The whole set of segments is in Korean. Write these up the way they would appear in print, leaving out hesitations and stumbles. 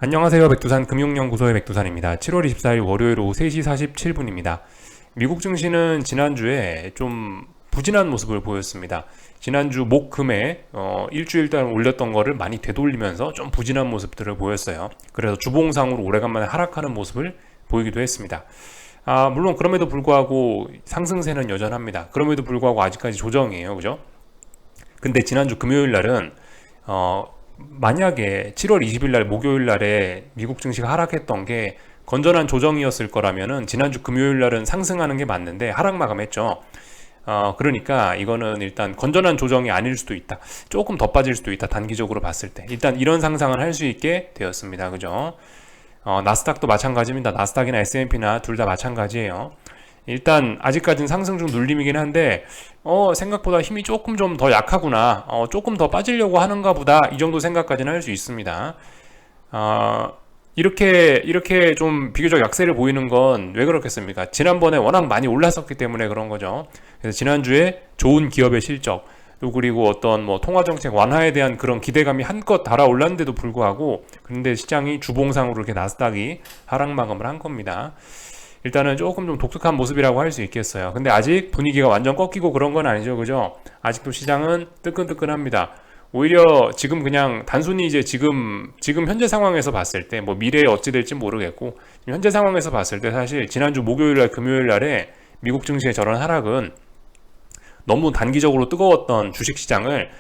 안녕하세요. 백두산 금융연구소의 백두산입니다. 7월 24일 월요일 오후 3시 47분입니다. 미국 증시는 지난주에 좀 부진한 모습을 보였습니다. 지난주 목 금에 일주일 동안 올렸던 거를 많이 되돌리면서 좀 부진한 모습들을 보였어요. 그래서 주봉상으로 오래간만에 하락하는 모습을 보이기도 했습니다. 물론 그럼에도 불구하고 상승세는 여전합니다. 그럼에도 불구하고 아직까지 조정이에요. 그죠? 근데 지난주 금요일 날은 만약에 7월 20일 날 목요일 날에 미국 증시가 하락했던 게 건전한 조정이었을 거라면은 지난주 금요일 날은 상승하는 게 맞는데 하락 마감했죠. 그러니까 이거는 일단 건전한 조정이 아닐 수도 있다. 조금 더 빠질 수도 있다. 단기적으로 봤을 때. 일단 이런 상상을 할 수 있게 되었습니다. 그죠? 나스닥도 마찬가지입니다. 나스닥이나 S&P나 둘 다 마찬가지예요. 일단 아직까지는 상승 중 눌림이긴 한데 생각보다 힘이 조금 좀 더 약하구나, 조금 더 빠지려고 하는가 보다, 이 정도 생각까지는 할 수 있습니다. 이렇게 좀 비교적 약세를 보이는 건 왜 그렇겠습니까? 지난번에 워낙 많이 올랐었기 때문에 그런 거죠. 그래서 지난주에 좋은 기업의 실적, 또 그리고 어떤 뭐 통화정책 완화에 대한 그런 기대감이 한껏 달아올랐는데도 불구하고, 그런데 시장이 주봉상으로 이렇게 나스닥이 하락 마감을 한 겁니다. 일단은 조금 좀 독특한 모습이라고 할 수 있겠어요. 근데 아직 분위기가 완전 꺾이고 그런 건 아니죠. 그죠? 아직도 시장은 뜨끈뜨끈합니다. 오히려 지금 그냥 단순히 이제 지금 현재 상황에서 봤을 때 뭐 미래에 어찌 될지 모르겠고, 현재 상황에서 봤을 때 사실 지난주 목요일 날 금요일 날에 미국 증시의 저런 하락은 너무 단기적으로 뜨거웠던 주식 시장을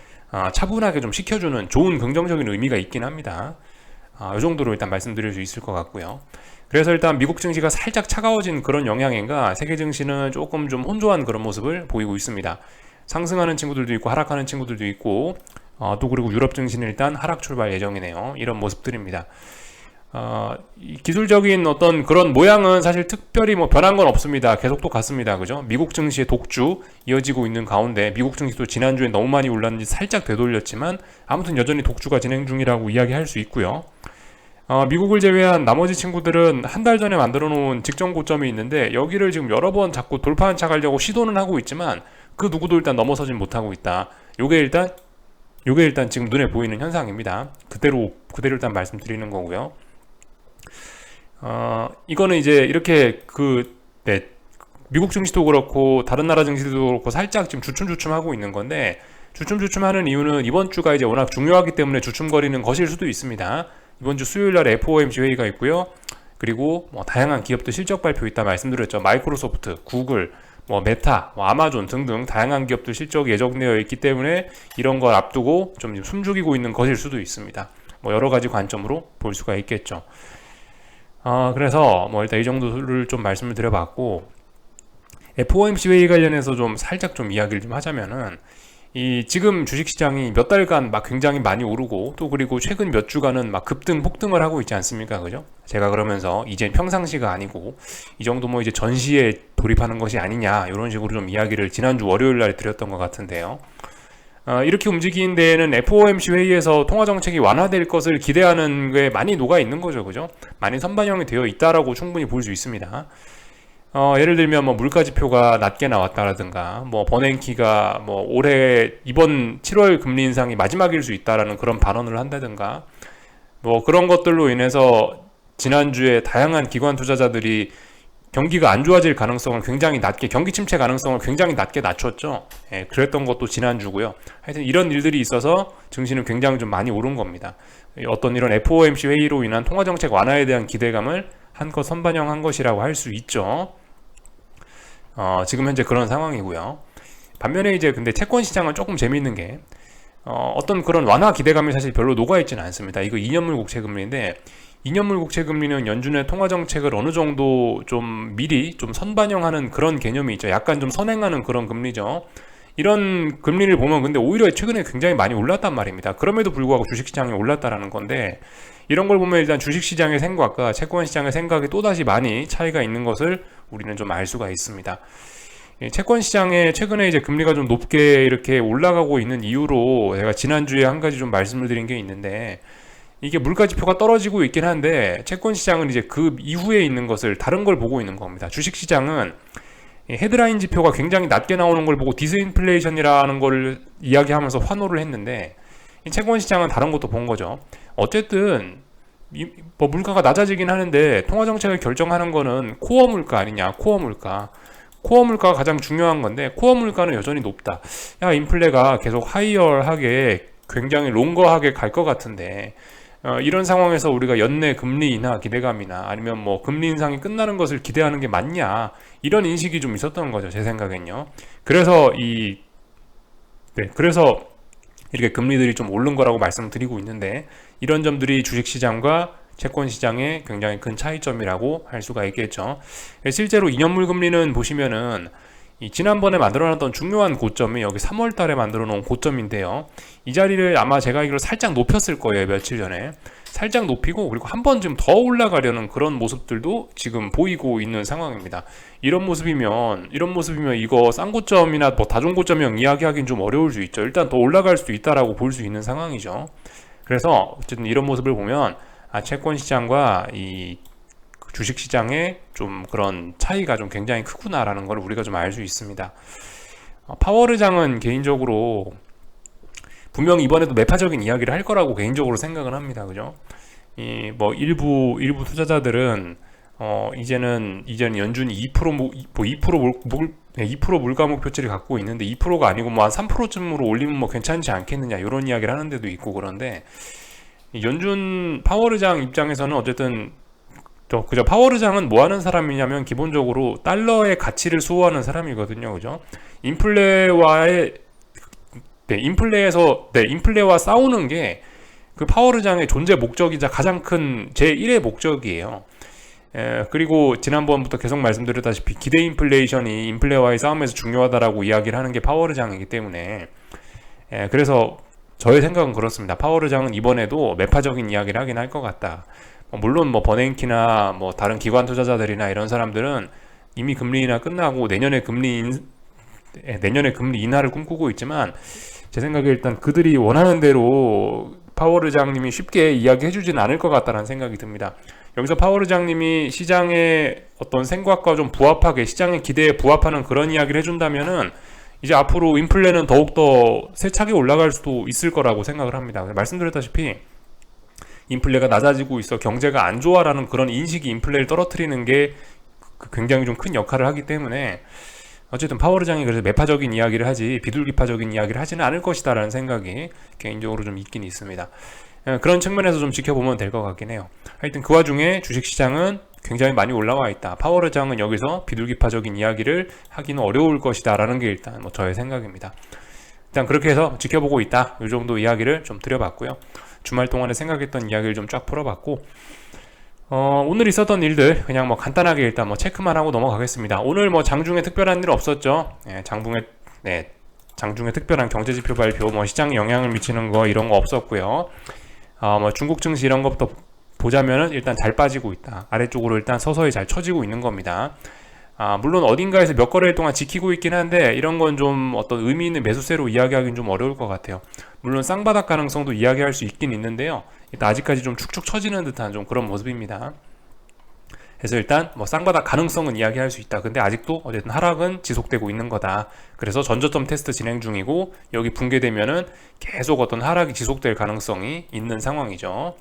차분하게 좀 식혀주는 좋은 긍정적인 의미가 있긴 합니다. 이 정도로 일단 말씀드릴 수 있을 것 같고요. 그래서 일단 미국 증시가 살짝 차가워진 그런 영향인가 세계 증시는 조금 좀 혼조한 그런 모습을 보이고 있습니다. 상승하는 친구들도 있고 하락하는 친구들도 있고, 또 그리고 유럽 증시는 일단 하락 출발 예정이네요. 이런 모습들입니다. 이 기술적인 어떤 그런 모양은 사실 특별히 뭐 변한 건 없습니다. 계속 똑같습니다. 그죠? 미국 증시의 독주 이어지고 있는 가운데 미국 증시도 지난주에 너무 많이 올랐는지 살짝 되돌렸지만 아무튼 여전히 독주가 진행 중이라고 이야기할 수 있고요. 미국을 제외한 나머지 친구들은 한 달 전에 만들어 놓은 직전 고점이 있는데 여기를 지금 여러 번 자꾸 돌파 안착 하려고 시도는 하고 있지만 그 누구도 일단 넘어서진 못하고 있다. 요게 일단 지금 눈에 보이는 현상입니다. 그대로 일단 말씀드리는 거고요. 이거는 이제 이렇게 미국 증시도 그렇고 다른 나라 증시도 그렇고 살짝 지금 주춤주춤하고 있는 건데, 주춤주춤하는 이유는 이번 주가 이제 워낙 중요하기 때문에 주춤거리는 것일 수도 있습니다. 이번 주 수요일 날 FOMC 회의가 있고요. 그리고 뭐 다양한 기업들 실적 발표 있다 말씀드렸죠. 마이크로소프트, 구글, 뭐 메타, 뭐 아마존 등등 다양한 기업들 실적이 예정되어 있기 때문에 이런 걸 앞두고 좀 숨죽이고 있는 것일 수도 있습니다. 뭐 여러 가지 관점으로 볼 수가 있겠죠. 그래서 뭐 일단 이 정도를 좀 말씀을 드려봤고, FOMC 회의 관련해서 좀 살짝 좀 이야기를 좀 하자면은, 이 지금 주식시장이 몇 달간 막 굉장히 많이 오르고 또 그리고 최근 몇 주간은 막 급등 폭등을 하고 있지 않습니까? 그죠? 제가 그러면서 이젠 평상시가 아니고 이 정도 뭐 이제 전시에 돌입하는 것이 아니냐, 이런 식으로 좀 이야기를 지난주 월요일 날 드렸던 것 같은데요. 이렇게 움직이는 데에는 FOMC 회의에서 통화정책이 완화될 것을 기대하는 게 많이 녹아 있는 거죠. 그죠? 많이 선반영이 되어 있다라고 충분히 볼 수 있습니다. 예를 들면 뭐 물가지표가 낮게 나왔다라든가, 뭐 버냉키가 뭐 올해 이번 7월 금리 인상이 마지막일 수 있다라는 그런 발언을 한다든가, 뭐 그런 것들로 인해서 지난주에 다양한 기관 투자자들이 경기가 안 좋아질 가능성을 굉장히 낮게, 경기 침체 가능성을 굉장히 낮게 낮췄죠. 그랬던 것도 지난주고요. 하여튼 이런 일들이 있어서 증시는 굉장히 좀 많이 오른 겁니다. 어떤 이런 FOMC 회의로 인한 통화정책 완화에 대한 기대감을 한껏 선반영한 것이라고 할 수 있죠. 지금 현재 그런 상황이고요. 반면에 이제 근데 채권 시장은 조금 재미있는 게, 어떤 그런 완화 기대감이 사실 별로 녹아있지는 않습니다. 이거 2년물 국채금리인데, 2년물 국채금리는 연준의 통화정책을 어느 정도 좀 미리 좀 선반영하는 그런 개념이 있죠. 약간 좀 선행하는 그런 금리죠. 이런 금리를 보면 근데 오히려 최근에 굉장히 많이 올랐단 말입니다. 그럼에도 불구하고 주식시장이 올랐다라는 건데, 이런 걸 보면 일단 주식시장의 생각과 채권시장의 생각이 또다시 많이 차이가 있는 것을 우리는 좀 알 수가 있습니다. 채권시장에 최근에 이제 금리가 좀 높게 이렇게 올라가고 있는 이유로 제가 지난주에 한 가지 좀 말씀을 드린 게 있는데, 이게 물가지표가 떨어지고 있긴 한데 채권시장은 이제 그 이후에 있는 것을 다른 걸 보고 있는 겁니다. 주식시장은 헤드라인 지표가 굉장히 낮게 나오는 걸 보고 디스인플레이션이라는 걸 이야기하면서 환호를 했는데, 이 채권시장은 다른 것도 본 거죠. 어쨌든 뭐 물가가 낮아지긴 하는데 통화 정책을 결정하는 거는 코어 물가 아니냐? 코어 물가. 코어 물가가 가장 중요한 건데 코어 물가는 여전히 높다. 야, 인플레가 계속 하이어하게 굉장히 롱거하게 갈 것 같은데 이런 상황에서 우리가 연내 금리 인하 기대감이나 아니면 뭐 금리 인상이 끝나는 것을 기대하는 게 맞냐? 이런 인식이 좀 있었던 거죠. 제 생각엔요. 그래서 그래서 이렇게 금리들이 좀 오른 거라고 말씀드리고 있는데 이런 점들이 주식시장과 채권시장의 굉장히 큰 차이점이라고 할 수가 있겠죠. 실제로 2년물 금리는 보시면은 지난번에 만들어놨던 중요한 고점이 여기 3월 달에 만들어 놓은 고점인데요. 이 자리를 아마 제가 알기로 살짝 높였을 거예요. 며칠 전에. 살짝 높이고 그리고 한 번 좀 더 올라가려는 그런 모습들도 지금 보이고 있는 상황입니다. 이런 모습이면 이거 쌍고점이나 뭐 다중고점형 이야기하기는 좀 어려울 수 있죠. 일단 더 올라갈 수도 있다라고 볼 수 있는 상황이죠. 그래서 어쨌든 이런 모습을 보면 채권 시장과 이 주식 시장의 좀 그런 차이가 좀 굉장히 크구나라는 걸 우리가 좀 알 수 있습니다. 파월의장은 개인적으로 분명히 이번에도 매파적인 이야기를 할 거라고 개인적으로 생각을 합니다. 그죠? 이 뭐 일부 투자자들은 이제는 연준이 2% 물가 목표치를 갖고 있는데 2%가 아니고 뭐 한 3%쯤으로 올리면 뭐 괜찮지 않겠느냐 이런 이야기를 하는 데도 있고. 그런데 연준 파월의장 입장에서는 어쨌든 그죠. 파월의장은 뭐 하는 사람이냐면 기본적으로 달러의 가치를 수호하는 사람이거든요. 그죠? 인플레와 싸우는 게 그 파월의장의 존재 목적이자 가장 큰 제1의 목적이에요. 그리고 지난번부터 계속 말씀드렸다시피 기대 인플레이션이 인플레와의 싸움에서 중요하다라고 이야기를 하는 게 파월의장이기 때문에 그래서 저의 생각은 그렇습니다. 파월의장은 이번에도 매파적인 이야기를 하긴 할 것 같다. 물론 뭐 버냉키나 뭐 다른 기관 투자자들이나 이런 사람들은 이미 금리 인하 끝나고 내년에 금리 인하를 꿈꾸고 있지만 제 생각에 일단 그들이 원하는 대로 파월 의장님이 쉽게 이야기해 주진 않을 것 같다는 생각이 듭니다. 여기서 파월 의장님이 시장의 어떤 생각과 좀 부합하게 시장의 기대에 부합하는 그런 이야기를 해준다면은 이제 앞으로 인플레는 더욱더 세차게 올라갈 수도 있을 거라고 생각을 합니다. 말씀드렸다시피 인플레가 낮아지고 있어 경제가 안 좋아라는 그런 인식이 인플레를 떨어뜨리는 게 굉장히 좀 큰 역할을 하기 때문에 어쨌든 파월 의장이 그래서 매파적인 이야기를 하지 비둘기파적인 이야기를 하지는 않을 것이다 라는 생각이 개인적으로 좀 있긴 있습니다. 그런 측면에서 좀 지켜보면 될 것 같긴 해요. 하여튼 그 와중에 주식시장은 굉장히 많이 올라와 있다. 파월 의장은 여기서 비둘기파적인 이야기를 하기는 어려울 것이다 라는 게 일단 뭐 저의 생각입니다. 일단 그렇게 해서 지켜보고 있다. 이 정도 이야기를 좀 드려봤고요. 주말 동안에 생각했던 이야기를 좀 쫙 풀어봤고 오늘 있었던 일들 그냥 뭐 간단하게 일단 뭐 체크만 하고 넘어가겠습니다. 오늘 뭐 장중에 특별한 일 없었죠. 장중에 특별한 경제지표 발표, 뭐 시장에 영향을 미치는 거 이런 거 없었고요. 뭐 중국 증시 이런 것부터 보자면은 일단 잘 빠지고 있다. 아래쪽으로 일단 서서히 잘 처지고 있는 겁니다. 물론 어딘가에서 몇 거래일 동안 지키고 있긴 한데 이런 건 좀 어떤 의미 있는 매수세로 이야기하기는 좀 어려울 것 같아요. 물론 쌍바닥 가능성도 이야기할 수 있긴 있는데요. 일단 아직까지 좀 축축 처지는 듯한 좀 그런 모습입니다. 그래서 일단 뭐 쌍바닥 가능성은 이야기할 수 있다. 근데 아직도 어쨌든 하락은 지속되고 있는 거다. 그래서 전저점 테스트 진행 중이고 여기 붕괴되면은 계속 어떤 하락이 지속될 가능성이 있는 상황이죠.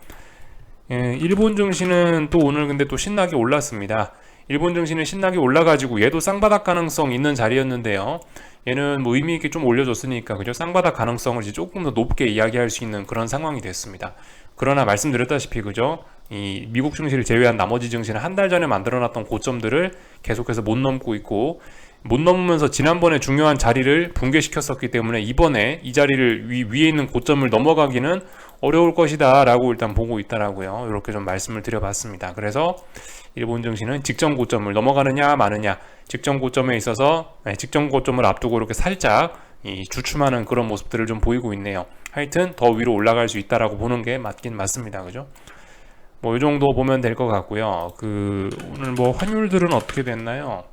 일본 증시는 또 오늘 근데 또 신나게 올랐습니다. 일본 증시는 신나게 올라가지고 얘도 쌍바닥 가능성 있는 자리였는데요. 얘는 뭐 의미 있게 좀 올려줬으니까 그죠? 쌍바닥 가능성을 이제 조금 더 높게 이야기할 수 있는 그런 상황이 됐습니다. 그러나 말씀드렸다시피 그죠? 이 미국 증시를 제외한 나머지 증시는 한 달 전에 만들어놨던 고점들을 계속해서 못 넘고 있고 못 넘으면서 지난번에 중요한 자리를 붕괴시켰었기 때문에 이번에 이 자리를 위에 있는 고점을 넘어가기는 어려울 것이다 라고 일단 보고 있다라고요. 이렇게 좀 말씀을 드려봤습니다. 그래서 일본 증시는 직전 고점을 넘어가느냐 마느냐, 직전 고점에 있어서 직전 고점을 앞두고 이렇게 살짝 주춤하는 그런 모습들을 좀 보이고 있네요. 하여튼 더 위로 올라갈 수 있다라고 보는 게 맞긴 맞습니다. 그죠? 뭐 이 정도 보면 될 것 같고요. 오늘 뭐 환율들은 어떻게 됐나요?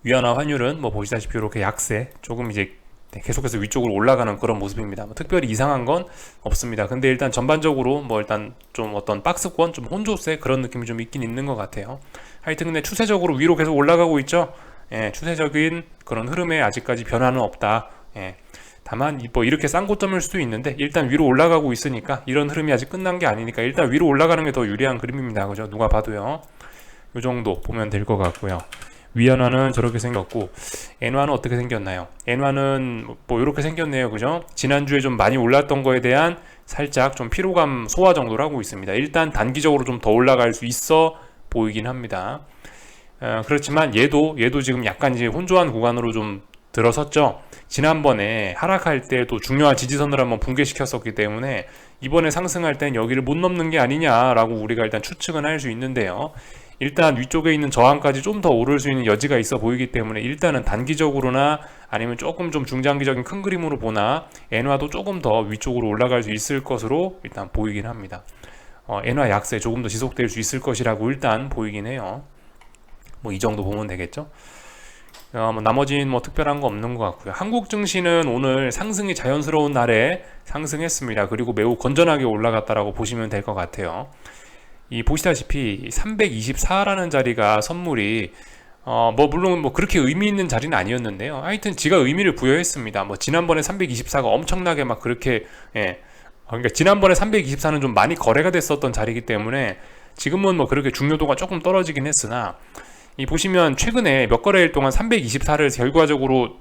위안화 환율은 뭐 보시다시피 이렇게 약세, 조금 이제 계속해서 위쪽으로 올라가는 그런 모습입니다. 뭐 특별히 이상한 건 없습니다. 근데 일단 전반적으로 뭐 일단 좀 어떤 박스권, 좀 혼조세 그런 느낌이 좀 있긴 있는 것 같아요. 하여튼 근데 추세적으로 위로 계속 올라가고 있죠. 추세적인 그런 흐름에 아직까지 변화는 없다. 다만 뭐 이렇게 싼 고점일 수도 있는데 일단 위로 올라가고 있으니까 이런 흐름이 아직 끝난 게 아니니까 일단 위로 올라가는 게 더 유리한 그림입니다. 그죠? 누가 봐도요. 이 정도 보면 될 것 같고요. 위안화는 저렇게 생겼고 엔화는 어떻게 생겼나요? 엔화는 뭐 이렇게 생겼네요. 그죠? 지난주에 좀 많이 올랐던 거에 대한 살짝 좀 피로감 소화 정도를 하고 있습니다. 일단 단기적으로 좀 더 올라갈 수 있어 보이긴 합니다. 그렇지만 얘도 지금 약간 이제 혼조한 구간으로 좀 들어섰죠. 지난번에 하락할 때도 중요한 지지선을 한번 붕괴시켰었기 때문에 이번에 상승할 땐 여기를 못 넘는 게 아니냐라고 우리가 일단 추측은 할 수 있는데요. 일단 위쪽에 있는 저항까지 좀 더 오를 수 있는 여지가 있어 보이기 때문에 일단은 단기적으로나 아니면 조금 좀 중장기적인 큰 그림으로 보나 엔화도 조금 더 위쪽으로 올라갈 수 있을 것으로 일단 보이긴 합니다. 엔화 약세 조금 더 지속될 수 있을 것이라고 일단 보이긴 해요. 뭐 이 정도 보면 되겠죠. 뭐 나머지는 뭐 특별한 거 없는 것 같고요. 한국 증시는 오늘 상승이 자연스러운 날에 상승했습니다. 그리고 매우 건전하게 올라갔다라고 보시면 될 것 같아요. 이 보시다시피 324라는 자리가 선물이 뭐 물론 뭐 그렇게 의미 있는 자리는 아니었는데요. 하여튼 지가 의미를 부여했습니다. 뭐 지난번에 324가 엄청나게 막 그렇게 그러니까 지난번에 324는 좀 많이 거래가 됐었던 자리이기 때문에 지금은 뭐 그렇게 중요도가 조금 떨어지긴 했으나 이 보시면 최근에 몇 거래일 동안 324를 결과적으로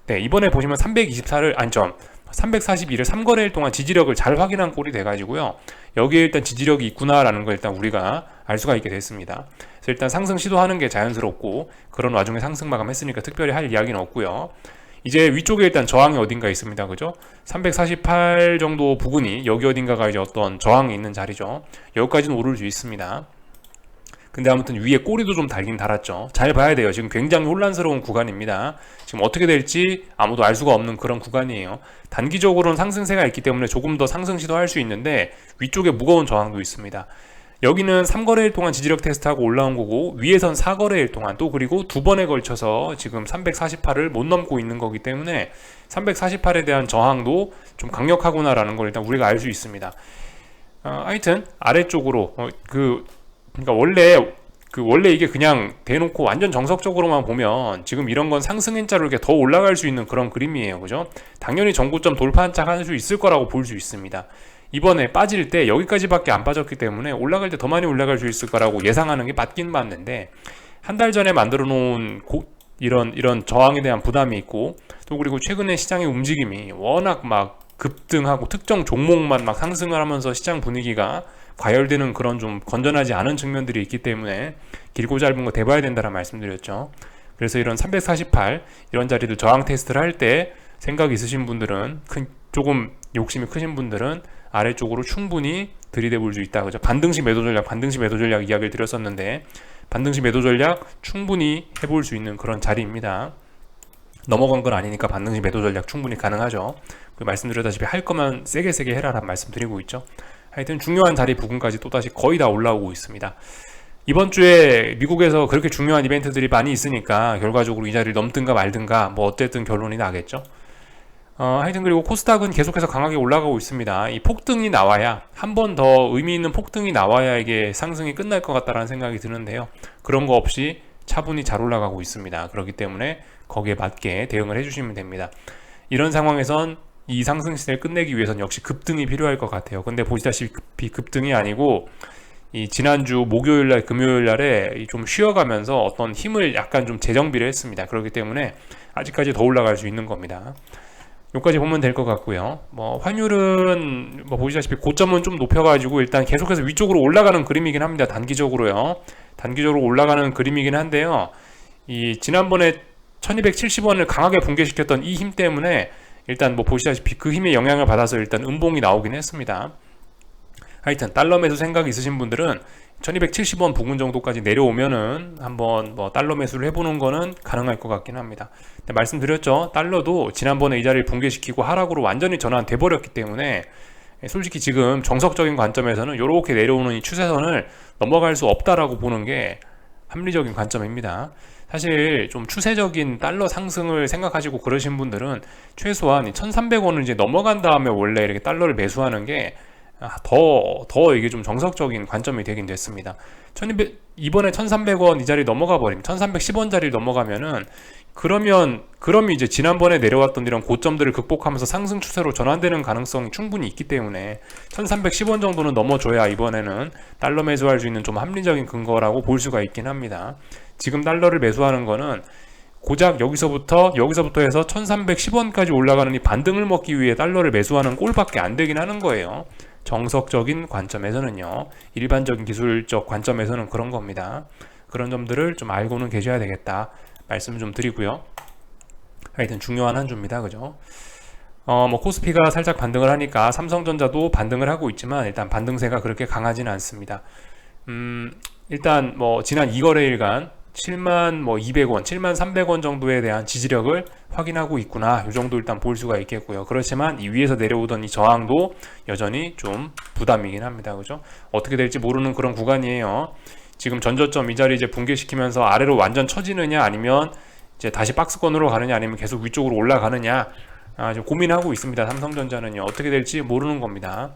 이번에 보시면 324를 안점 342를 3거래일 동안 지지력을 잘 확인한 꼴이 돼가지고요. 여기에 일단 지지력이 있구나라는 걸 일단 우리가 알 수가 있게 됐습니다. 그래서 일단 상승 시도하는 게 자연스럽고 그런 와중에 상승 마감했으니까 특별히 할 이야기는 없고요. 이제 위쪽에 일단 저항이 어딘가 있습니다. 그죠? 348 정도 부근이 여기 어딘가가 이제 어떤 저항이 있는 자리죠. 여기까지는 오를 수 있습니다. 근데 아무튼 위에 꼬리도 좀 달긴 달았죠. 잘 봐야 돼요. 지금 굉장히 혼란스러운 구간입니다. 지금 어떻게 될지 아무도 알 수가 없는 그런 구간이에요. 단기적으로는 상승세가 있기 때문에 조금 더 상승 시도할 수 있는데 위쪽에 무거운 저항도 있습니다. 여기는 3거래일 동안 지지력 테스트하고 올라온 거고 위에선 4거래일 동안 또 그리고 두 번에 걸쳐서 지금 348을 못 넘고 있는 거기 때문에 348에 대한 저항도 좀 강력하구나라는 걸 일단 우리가 알 수 있습니다. 하여튼 아래쪽으로 그러니까 원래 이게 그냥 대놓고 완전 정석적으로만 보면 지금 이런 건 상승행자로 이렇게 더 올라갈 수 있는 그런 그림이에요. 그죠? 당연히 정고점 돌파한 척 할 수 있을 거라고 볼 수 있습니다. 이번에 빠질 때 여기까지밖에 안 빠졌기 때문에 올라갈 때 더 많이 올라갈 수 있을 거라고 예상하는 게 맞긴 맞는데 한 달 전에 만들어 놓은 이런 저항에 대한 부담이 있고 또 그리고 최근에 시장의 움직임이 워낙 막 급등하고 특정 종목만 막 상승을 하면서 시장 분위기가 과열되는 그런 좀 건전하지 않은 측면들이 있기 때문에 길고 짧은 거 대봐야 된다는 말씀드렸죠. 그래서 이런 348 이런 자리들 저항 테스트를 할 때 생각 있으신 분들은 조금 욕심이 크신 분들은 아래쪽으로 충분히 들이대 볼 수 있다. 그죠? 반등시 매도 전략 이야기를 드렸었는데 반등시 매도 전략 충분히 해볼 수 있는 그런 자리입니다. 넘어간 건 아니니까 반등시 매도 전략 충분히 가능하죠. 말씀드렸다시피 할 거면 세게 해라라는 말씀 드리고 있죠. 하여튼 중요한 자리 부근까지 또다시 거의 다 올라오고 있습니다. 이번 주에 미국에서 그렇게 중요한 이벤트들이 많이 있으니까 결과적으로 이 자리를 넘든가 말든가 뭐 어쨌든 결론이 나겠죠. 하여튼 그리고 코스닥은 계속해서 강하게 올라가고 있습니다. 이 폭등이 나와야 한 번 더 의미 있는 폭등이 나와야 이게 상승이 끝날 것 같다라는 생각이 드는데요. 그런 거 없이 차분히 잘 올라가고 있습니다. 그렇기 때문에 거기에 맞게 대응을 해주시면 됩니다. 이런 상황에선 이 상승 시대를 끝내기 위해서는 역시 급등이 필요할 것 같아요. 근데 보시다시피 급등이 아니고 이 지난주 목요일날 금요일날에 좀 쉬어가면서 어떤 힘을 약간 좀 재정비를 했습니다. 그렇기 때문에 아직까지 더 올라갈 수 있는 겁니다. 여기까지 보면 될 것 같고요. 뭐 환율은 뭐 보시다시피 고점은 좀 높여가지고 일단 계속해서 위쪽으로 올라가는 그림이긴 합니다. 단기적으로요. 단기적으로 올라가는 그림이긴 한데요. 이 지난번에 1270원을 강하게 붕괴시켰던 이 힘 때문에 일단 뭐 보시다시피 그 힘의 영향을 받아서 일단 음봉이 나오긴 했습니다. 하여튼 달러 매수 생각 있으신 분들은 1270원 부근 정도까지 내려오면은 한번 뭐 달러 매수를 해보는 거는 가능할 것 같긴 합니다. 근데 말씀드렸죠. 달러도 지난번에 이 자리를 붕괴시키고 하락으로 완전히 전환돼 버렸기 때문에 솔직히 지금 정석적인 관점에서는 이렇게 내려오는 이 추세선을 넘어갈 수 없다라고 보는 게 합리적인 관점입니다. 사실 좀 추세적인 달러 상승을 생각하시고 그러신 분들은 최소한 1300원을 이제 넘어간 다음에 원래 이렇게 달러를 매수하는 게 더 이게 좀 정석적인 관점이 되긴 됐습니다. 이번에 1,300원 이 자리 넘어가 버리면 1,310원짜리 넘어가면은 그러면 이제 지난번에 내려왔던 이런 고점들을 극복하면서 상승 추세로 전환되는 가능성이 충분히 있기 때문에 1,310원 정도는 넘어줘야 이번에는 달러 매수할 수 있는 좀 합리적인 근거라고 볼 수가 있긴 합니다. 지금 달러를 매수하는 거는 고작 여기서부터 해서 1,310원까지 올라가는 이 반등을 먹기 위해 달러를 매수하는 꼴밖에 안 되긴 하는 거예요. 정석적인 관점에서는요. 일반적인 기술적 관점에서는 그런 겁니다. 그런 점들을 좀 알고는 계셔야 되겠다 말씀을 좀 드리고요. 하여튼 중요한 한 주입니다. 그죠? 코스피가 살짝 반등을 하니까 삼성전자도 반등을 하고 있지만 일단 반등세가 그렇게 강하지는 않습니다. 일단 지난 2거래일간 7만 200원, 7만 300원 정도에 대한 지지력을 확인하고 있구나. 이 정도 일단 볼 수가 있겠고요. 그렇지만 이 위에서 내려오던 이 저항도 여전히 좀 부담이긴 합니다. 그죠? 어떻게 될지 모르는 그런 구간이에요. 지금 전저점 이 자리 이제 붕괴시키면서 아래로 완전 쳐지느냐 아니면 이제 다시 박스권으로 가느냐 아니면 계속 위쪽으로 올라가느냐 좀 고민하고 있습니다. 삼성전자는요. 어떻게 될지 모르는 겁니다.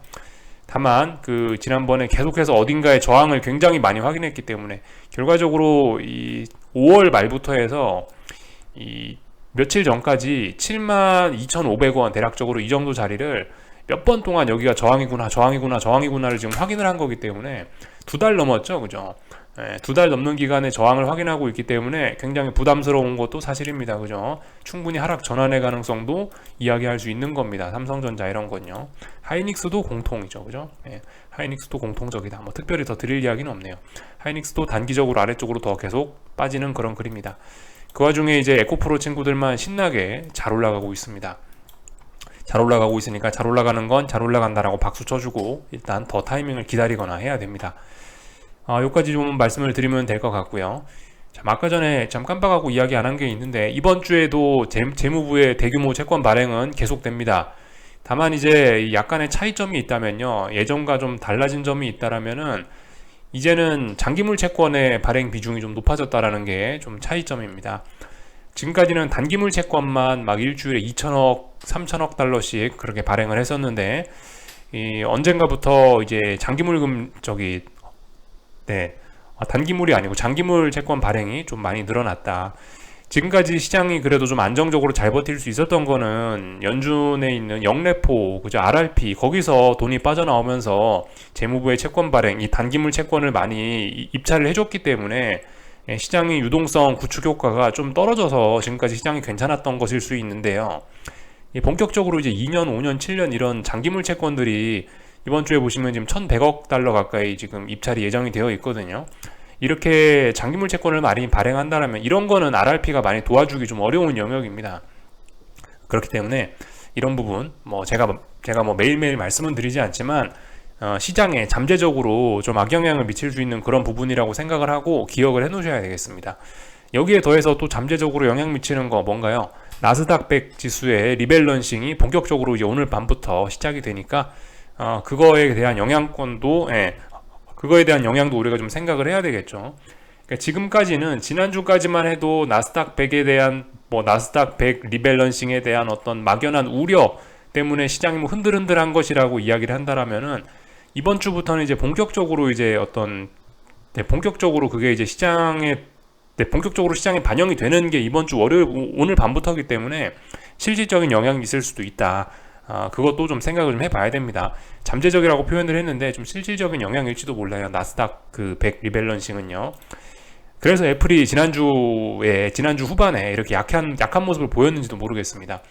다만 지난번에 계속해서 어딘가에 저항을 굉장히 많이 확인했기 때문에 결과적으로 이 5월 말부터 해서 이 며칠 전까지 72,500원 대략적으로 이 정도 자리를 몇 번 동안 여기가 저항이구나를 지금 확인을 한 거기 때문에 2달 넘었죠. 그죠? 2달 넘는 기간에 저항을 확인하고 있기 때문에 굉장히 부담스러운 것도 사실입니다. 그죠? 충분히 하락 전환의 가능성도 이야기할 수 있는 겁니다. 삼성전자 이런 건요. 하이닉스도 공통이죠. 그죠? 하이닉스도 공통적이다. 특별히 더 드릴 이야기는 없네요. 하이닉스도 단기적으로 아래쪽으로 더 계속 빠지는 그런 그림이다. 그 와중에 이제 에코프로 친구들만 신나게 잘 올라가고 있습니다. 잘 올라가고 있으니까 잘 올라가는 건 잘 올라간다라고 박수 쳐주고 일단 더 타이밍을 기다리거나 해야 됩니다. 여기까지 좀 말씀을 드리면 될 것 같고요. 참 아까 전에 참 깜빡하고 이야기 안 한 게 있는데 이번 주에도 재무부의 대규모 채권 발행은 계속됩니다. 다만 이제 약간의 차이점이 있다면요. 예전과 좀 달라진 점이 있다라면은 이제는 장기물 채권의 발행 비중이 좀 높아졌다라는 게 좀 차이점입니다. 지금까지는 단기물 채권만 막 일주일에 2천억, 3천억 달러씩 그렇게 발행을 했었는데 언젠가부터 이제 단기물이 아니고 장기물 채권 발행이 좀 많이 늘어났다. 지금까지 시장이 그래도 좀 안정적으로 잘 버틸 수 있었던 거는 연준에 있는 영레포, 그죠? RRP 거기서 돈이 빠져나오면서 재무부의 채권 발행, 이 단기물 채권을 많이 입찰을 해줬기 때문에 시장의 유동성 구축 효과가 좀 떨어져서 지금까지 시장이 괜찮았던 것일 수 있는데요. 본격적으로 이제 2년, 5년, 7년 이런 장기물 채권들이 이번 주에 보시면 지금 1,100억 달러 가까이 지금 입찰이 예정이 되어 있거든요. 이렇게 장기물 채권을 많이 발행한다면 이런 거는 RRP가 많이 도와주기 좀 어려운 영역입니다. 그렇기 때문에 이런 부분 제가 매일매일 말씀은 드리지 않지만 시장에 잠재적으로 좀 악영향을 미칠 수 있는 그런 부분이라고 생각을 하고 기억을 해 놓으셔야 되겠습니다. 여기에 더해서 또 잠재적으로 영향 미치는 거 뭔가요? 나스닥 100 지수의 리밸런싱이 본격적으로 이제 오늘 밤부터 시작이 되니까 그거에 대한 영향도 우리가 좀 생각을 해야 되겠죠. 그러니까 지금까지는 지난주까지만 해도 나스닥 100에 대한 나스닥 100 리밸런싱에 대한 어떤 막연한 우려 때문에 시장이 흔들흔들한 것이라고 이야기를 한다라면은 이번 주부터는 이제 본격적으로 그게 이제 본격적으로 시장에 반영이 되는 게 이번 주 오늘 밤부터이기 때문에 실질적인 영향이 있을 수도 있다. 그것도 좀 생각을 좀 해봐야 됩니다. 잠재적이라고 표현을 했는데 좀 실질적인 영향일지도 몰라요. 나스닥 100 리밸런싱은요. 그래서 애플이 지난주 후반에 이렇게 약한 모습을 보였는지도 모르겠습니다.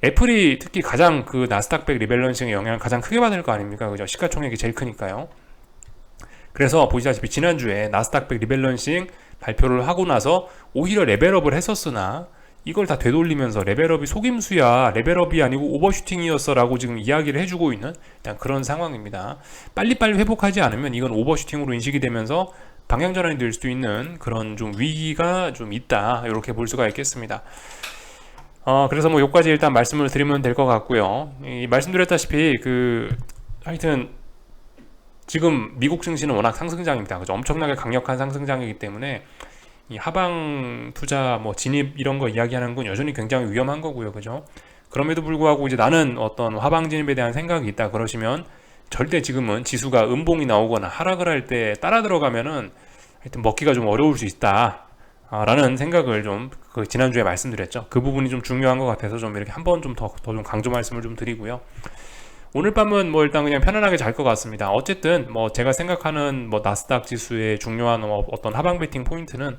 애플이 특히 가장 나스닥 100 리밸런싱의 영향을 가장 크게 받을 거 아닙니까? 그죠? 시가총액이 제일 크니까요. 그래서 보시다시피 지난주에 나스닥 100 리밸런싱 발표를 하고 나서 오히려 레벨업을 했었으나 이걸 다 되돌리면서 레벨업이 속임수야, 레벨업이 아니고 오버슈팅이었어 라고 지금 이야기를 해주고 있는 그런 상황입니다. 빨리빨리 회복하지 않으면 이건 오버슈팅으로 인식이 되면서 방향전환이 될 수도 있는 그런 좀 위기가 좀 있다, 이렇게 볼 수가 있겠습니다. 그래서 여기까지 일단 말씀을 드리면 될 것 같고요. 말씀드렸다시피 하여튼 지금 미국 증시는 워낙 상승장입니다. 그죠? 엄청나게 강력한 상승장이기 때문에 이 하방 투자 진입 이런 거 이야기하는 건 여전히 굉장히 위험한 거고요. 그죠? 그럼에도 불구하고 이제 나는 어떤 하방 진입에 대한 생각이 있다 그러시면 절대 지금은 지수가 음봉이 나오거나 하락을 할 때 따라 들어가면은 하여튼 먹기가 좀 어려울 수 있다. 라는 생각을 좀 지난주에 말씀드렸죠. 그 부분이 좀 중요한 것 같아서 좀 이렇게 한 번 좀 더 좀 강조 말씀을 좀 드리고요. 오늘 밤은 뭐 일단 그냥 편안하게 잘 것 같습니다. 어쨌든 뭐 제가 생각하는 뭐 나스닥 지수의 중요한 어떤 하방 베팅 포인트는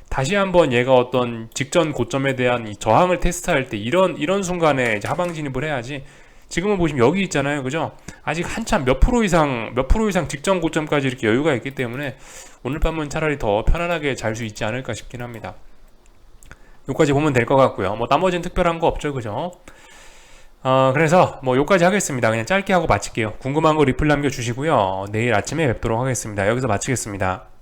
다시 한번 얘가 어떤 직전 고점에 대한 이 저항을 테스트할 때 이런 순간에 이제 하방 진입을 해야지. 지금은 보시면 여기 있잖아요, 그죠? 아직 한참 몇 프로 이상 직전 고점까지 이렇게 여유가 있기 때문에 오늘 밤은 차라리 더 편안하게 잘 수 있지 않을까 싶긴 합니다. 여기까지 보면 될 것 같고요. 뭐 나머지는 특별한 거 없죠, 그죠? 그래서 뭐 여기까지 하겠습니다. 그냥 짧게 하고 마칠게요. 궁금한 거 리플 남겨주시고요. 내일 아침에 뵙도록 하겠습니다. 여기서 마치겠습니다.